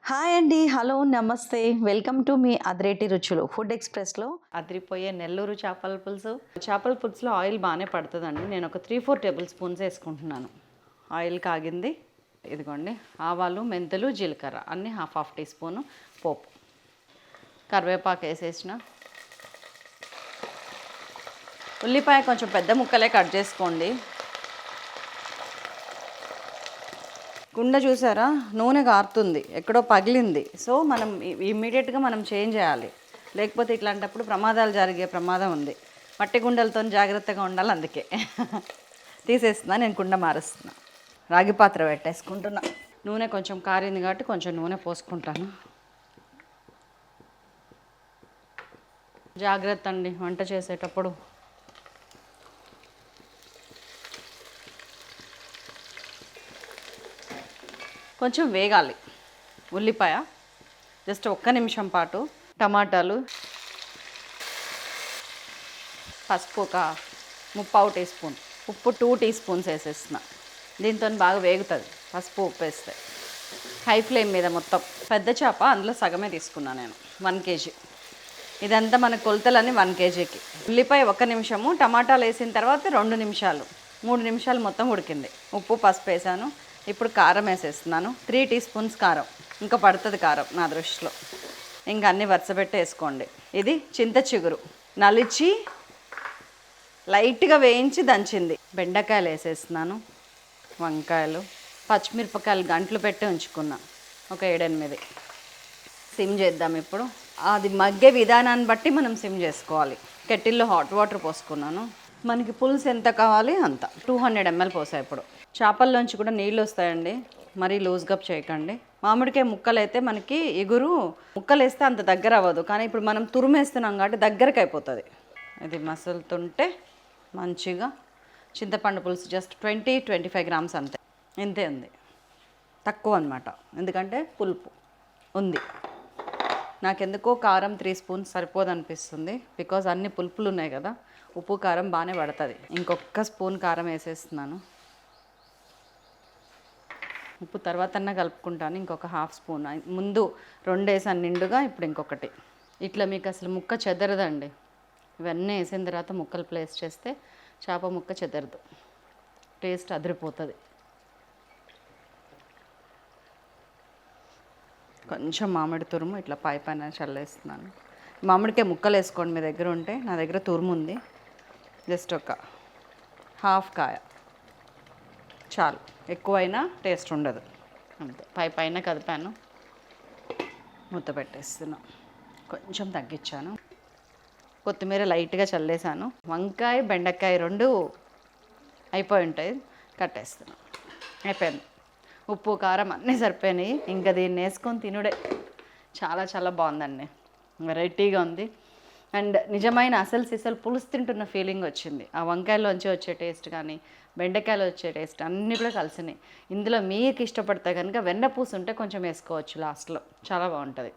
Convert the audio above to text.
Hi అండి. Hello, నమస్తే. Welcome to me అదిరేటి రుచులు ఫుడ్ ఎక్స్‌ప్రెస్‌లో. అదిరిపోయే నెల్లూరు చేపల పులుసు. చేపల పులుసులో ఆయిల్ బాగానే పడుతుందండి. నేను ఒక 3, 4 టేబుల్ స్పూన్స్ వేసుకుంటున్నాను. ఆయిల్ కాగింది. ఇదిగోండి, ఆవాలు, మెంతులు, జీలకర్ర అన్నీ హాఫ్ హాఫ్ టీ స్పూను పోపు, కరివేపాకు వేసేసిన. ఉల్లిపాయ కొంచెం పెద్ద ముక్కలే కట్ చేసుకోండి. కుండ చూసారా, నూనె కారుతుంది, ఎక్కడో పగిలింది. సో మనం ఇమ్మీడియట్గా మనం చేంజ్ చేయాలి, లేకపోతే ఇట్లాంటప్పుడు ప్రమాదాలు జరిగే ప్రమాదం ఉంది. మట్టి గుండెలతో జాగ్రత్తగా ఉండాలి. అందుకే తీసేస్తున్నా, నేను కుండ మారుస్తున్నా. రాగి పాత్ర పెట్టేసుకుంటున్నా. నూనె కొంచెం కారింది కాబట్టి కొంచెం నూనె పోసుకుంటాను. జాగ్రత్త అండి వంట చేసేటప్పుడు. కొంచెం వేగాలి ఉల్లిపాయ, జస్ట్ ఒక్క నిమిషం పాటు. టమాటాలు, పసుపు ఒక 3/4 టీ స్పూన్, ఉప్పు 2 టీ స్పూన్స్ వేసేస్తున్నా. దీంతో బాగా వేగుతుంది పసుపు ఉప్పు వేస్తే. హై ఫ్లేమ్ మీద మొత్తం. పెద్ద చేప అందులో సగమే తీసుకున్నాను నేను, 1 కేజీ. ఇదంతా మన కొలతలని 1 కేజీకి. ఉల్లిపాయ 1 నిమిషము, టమాటాలు వేసిన తర్వాత 2 నిమిషాలు, 3 నిమిషాలు మొత్తం ఉడికింది. ఉప్పు పసుపు వేసాను. ఇప్పుడు కారం వేసేస్తున్నాను. 3 టీ స్పూన్స్ కారం. ఇంకా పడుతుంది కారం నా దృష్టిలో. ఇంకా అన్నీ వరుసపెట్టి వేసుకోండి. ఇది చింత చిగురు నలిచి లైట్గా వేయించి దంచింది. బెండకాయలు వేసేస్తున్నాను. వంకాయలు, పచ్చిమిరపకాయలు గంటలు పెట్టి ఉంచుకున్నా, ఒక 7-8. సిమ్ చేద్దాం ఇప్పుడు. అది మగ్గే విధానాన్ని బట్టి మనం సిమ్ చేసుకోవాలి. కెటిల్లో హాట్ వాటర్ పోసుకున్నాను. మనకి పులుసు ఎంత కావాలి అంత. 200 ml పోసా. ఇప్పుడు చేపల్లోంచి కూడా నీళ్ళు వస్తాయండి, మరీ లూజ్గా చేయకండి. మామిడికాయ ముక్కలు అయితే మనకి ఎగురు ముక్కలు వేస్తే అంత దగ్గర అవ్వదు, కానీ ఇప్పుడు మనం తురుమేస్తున్నాం కాబట్టి దగ్గరకు అయిపోతుంది. ఇది మసులుతుంటే మంచిగా. చింతపండు పులుసు జస్ట్ 20-25 గ్రామ్స్ అంతే. ఇంతే ఉంది, తక్కువ అనమాట, ఎందుకంటే పులుపు ఉంది. నాకెందుకో కారం 3 స్పూన్స్ సరిపోదు అనిపిస్తుంది, బికాజ్ అన్ని పులుపులు ఉన్నాయి కదా. ఉప్పు కారం బాగానే పడుతుంది. ఇంకొక స్పూన్ కారం వేసేస్తున్నాను. ఉప్పు తర్వాత కలుపుకుంటాను. ఇంకొక హాఫ్ స్పూన్. ముందు 2 వేసాను నిండుగా, ఇప్పుడు ఇంకొకటి. ఇట్లా మీకు అసలు ముక్క చెదరదండి. ఇవన్నీ వేసిన తర్వాత ముక్కలు ప్లేస్ చేస్తే చేప ముక్క చెదరదు, టేస్ట్ అదిరిపోతుంది. కొంచెం మామిడి తురుము ఇట్లా పైన చల్లేస్తున్నాను. మామిడికాయ ముక్కలు వేసుకోండి మీ దగ్గర ఉంటే. నా దగ్గర తురుము ఉంది, జస్ట్ ఒక హాఫ్ కాయ చాలు, ఎక్కువైనా టేస్ట్ ఉండదు. అంతే. పైన కదిపాను, మూత పెట్టేస్తున్నాను. కొంచెం తగ్గించాను. కొత్తిమీర లైట్గా చల్లేసాను. వంకాయ బెండకాయ 2 అయిపోయి ఉంటాయి, కట్టేస్తున్నాను. అయిపోయింది. ఉప్పు కారం అన్నీ సరిపోయినాయి. ఇంకా దీన్ని వేసుకొని తినుడే. చాలా చాలా బాగుందండి, వెరైటీగా ఉంది. అండ్ నిజమైన అసలు సిసలు పులుసు తింటున్న ఫీలింగ్ వచ్చింది. ఆ వంకాయలోంచి వచ్చే టేస్ట్ కానీ, బెండకాయలో వచ్చే టేస్ట్ అన్నీ కూడా కలిసినాయి. ఇందులో మీకు ఇష్టపడితే కనుక వెన్నపూస ఉంటే కొంచెం వేసుకోవచ్చు లాస్ట్లో, చాలా బాగుంటుంది.